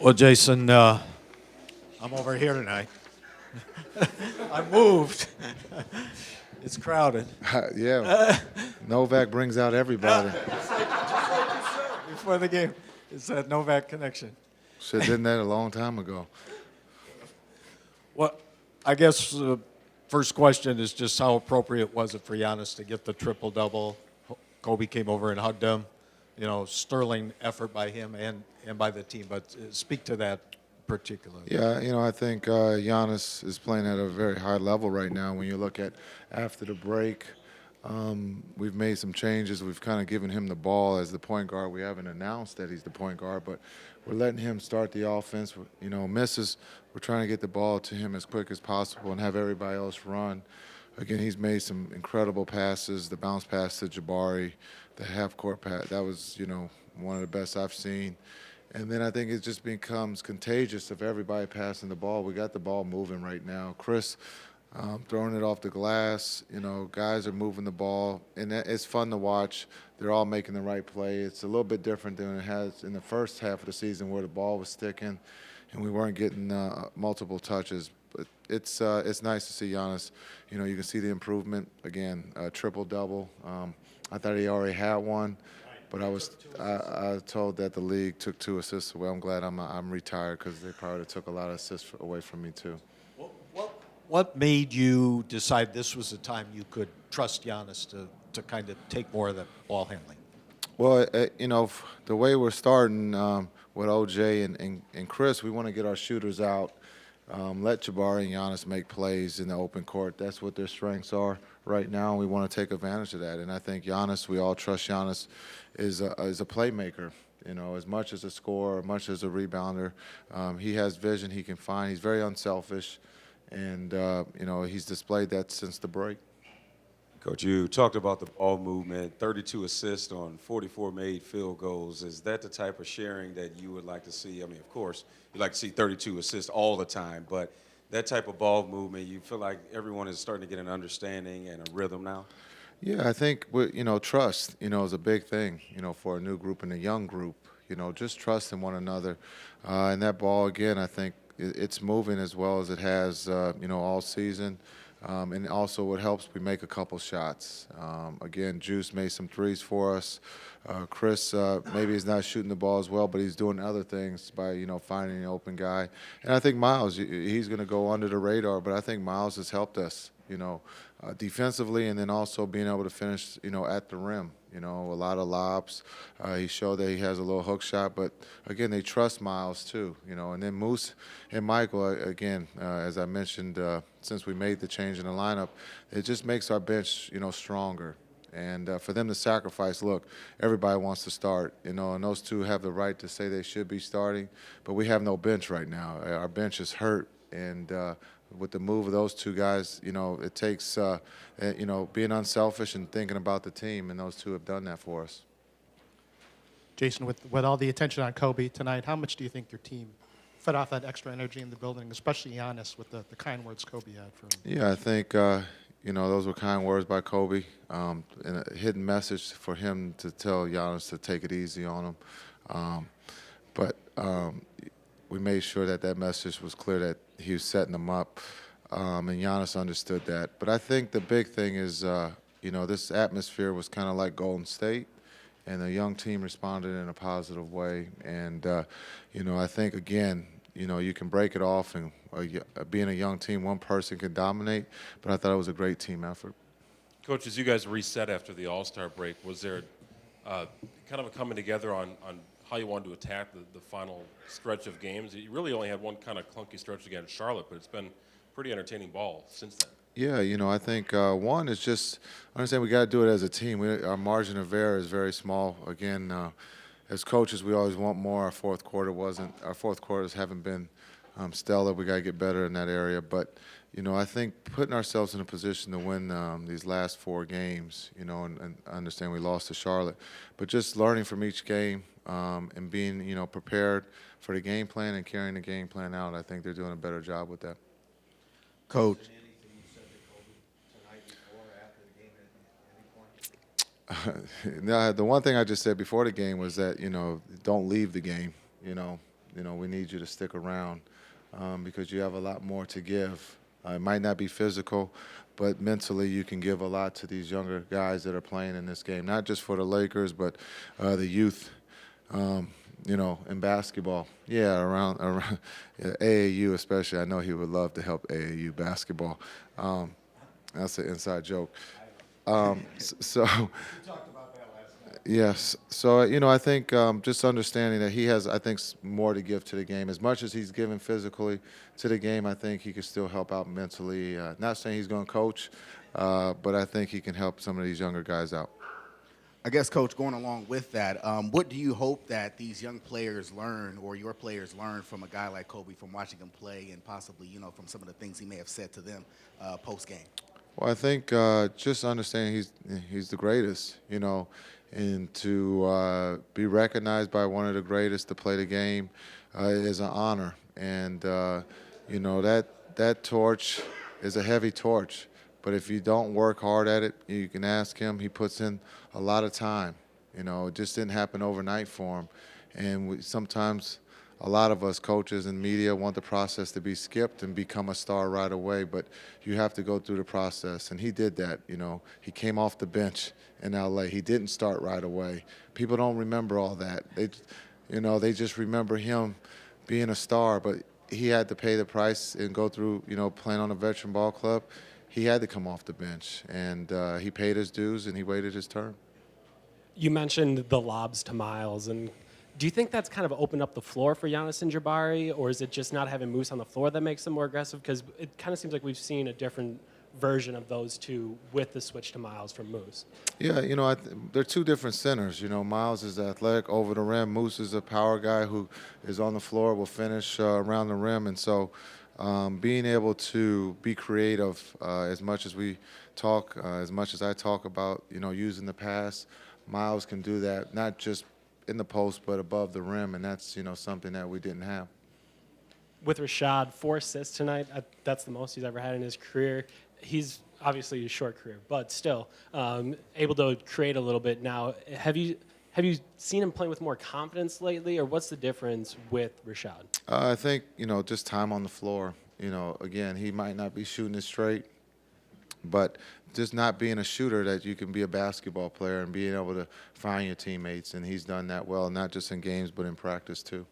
Well, Jason, I'm over here tonight. I moved. It's crowded. Yeah, Novak brings out everybody. Before the game, it's that Novak connection. Should have done that a long time ago. Well, I guess the first question is just how appropriate was it for Giannis to get the triple-double? Kobe came over and hugged him. You know, sterling effort by him and by the team. But speak to that particularly. Yeah, I think Giannis is playing at a very high level right now. When you look at after the break, we've made some changes. We've kind of given him the ball as the point guard. We haven't announced that he's the point guard, but we're letting him start the offense. Misses, we're trying to get the ball to him as quick as possible and have everybody else run. Again, he's made some incredible passes. The bounce pass to Jabari, the half-court pass, that was, one of the best I've seen. And then I think it just becomes contagious of everybody passing the ball. We got the ball moving right now. Chris throwing it off the glass. Guys are moving the ball, and it's fun to watch. They're all making the right play. It's a little bit different than it has in the first half of the season where the ball was sticking and we weren't getting multiple touches. But it's nice to see Giannis. You can see the improvement. Again, triple-double. I thought he already had one. But I told that the league took 2 assists away. I'm glad I'm retired because they probably took a lot of assists away from me too. What made you decide this was the time you could trust Giannis to kind of take more of the ball handling? Well, the way we're starting with OJ and Chris, we want to get our shooters out, let Jabari and Giannis make plays in the open court. That's what their strengths are right now, and we want to take advantage of that. And I think Giannis, we all trust Giannis, is a playmaker. As much as a scorer, as much as a rebounder, he has vision. He can find. He's very unselfish, and he's displayed that since the break. Coach, you talked about the ball movement, 32 assists on 44 made field goals. Is that the type of sharing that you would like to see? I mean, of course, you'd like to see 32 assists all the time, but that type of ball movement, you feel like everyone is starting to get an understanding and a rhythm now? Yeah, I think trust, is a big thing, for a new group and a young group. Just trust in one another, and that ball again, I think it's moving as well as it has, all season. And also what helps, we make a couple shots. Again, Juice made some threes for us. Chris, maybe he's not shooting the ball as well, but he's doing other things by, finding an open guy. And I think Miles, he's going to go under the radar, but I think Miles has helped us, defensively, and then also being able to finish, at the rim. A lot of lobs. He showed that he has a little hook shot, but again, they trust Miles too. And then Moose and Michael, again, as I mentioned, since we made the change in the lineup, it just makes our bench, stronger. And for them to sacrifice, look, everybody wants to start, and those two have the right to say they should be starting, but we have no bench right now. Our bench is hurt, and with the move of those two guys, it takes, being unselfish and thinking about the team, and those two have done that for us. Jason, with all the attention on Kobe tonight, how much do you think your team fed off that extra energy in the building, especially Giannis with the kind words Kobe had for him? Yeah, I think, those were kind words by Kobe, and a hidden message for him to tell Giannis to take it easy on him. But we made sure that message was clear that he was setting them up, and Giannis understood that. But I think the big thing is, this atmosphere was kind of like Golden State, and the young team responded in a positive way. And, I think, again, you can break it off, and being a young team, one person can dominate, but I thought it was a great team effort. Coach, as you guys reset after the All-Star break, was there kind of a coming together on how you wanted to attack the final stretch of games? You really only had one kind of clunky stretch against Charlotte, but it's been pretty entertaining ball since then. Yeah, I think one is just understand we got to do it as a team. Our margin of error is very small. Again, as coaches, we always want more. Our fourth quarters haven't been stellar. We got to get better in that area. But I think putting ourselves in a position to win these last 4 games, and I understand we lost to Charlotte, but just learning from each game and being, prepared for the game plan and carrying the game plan out, I think they're doing a better job with that. Coach. No, the one thing I just said before the game was that, don't leave the game, we need you to stick around because you have a lot more to give. It might not be physical, but mentally you can give a lot to these younger guys that are playing in this game, not just for the Lakers, but the youth, in basketball. Yeah, around AAU especially. I know he would love to help AAU basketball. That's an inside joke. So yes. So, I think just understanding that he has, I think, more to give to the game. As much as he's given physically to the game, I think he can still help out mentally. Not saying he's going to coach, but I think he can help some of these younger guys out. I guess, Coach, going along with that, what do you hope that these young players learn or your players learn from a guy like Kobe from watching him play and possibly, from some of the things he may have said to them post-game? Well, I think just understanding he's the greatest, and to be recognized by one of the greatest to play the game is an honor. And, that torch is a heavy torch. But if you don't work hard at it, you can ask him. He puts in a lot of time. It just didn't happen overnight for him. And sometimes a lot of us coaches and media want the process to be skipped and become a star right away, but you have to go through the process. And he did that. He came off the bench in L.A. He didn't start right away. People don't remember all that. They just remember him being a star, but he had to pay the price and go through, playing on a veteran ball club. He had to come off the bench, and he paid his dues, and he waited his turn. You mentioned the lobs to Miles, and do you think that's kind of opened up the floor for Giannis and Jabari, or is it just not having Moose on the floor that makes them more aggressive? Because it kind of seems like we've seen a different version of those two with the switch to Miles from Moose. Yeah, they're two different centers. Miles is athletic over the rim. Moose is a power guy who is on the floor, will finish around the rim, and so being able to be creative as much as we talk, as much as I talk about, using the pass, Miles can do that, not just in the post, but above the rim, and that's, something that we didn't have. With Rashad, 4 assists tonight. That's the most he's ever had in his career. He's obviously a short career, but still able to create a little bit now. Have you seen him playing with more confidence lately, or what's the difference with Rashad? I think, just time on the floor. Again, he might not be shooting it straight, but just not being a shooter, that you can be a basketball player and being able to find your teammates, and he's done that well, not just in games but in practice too.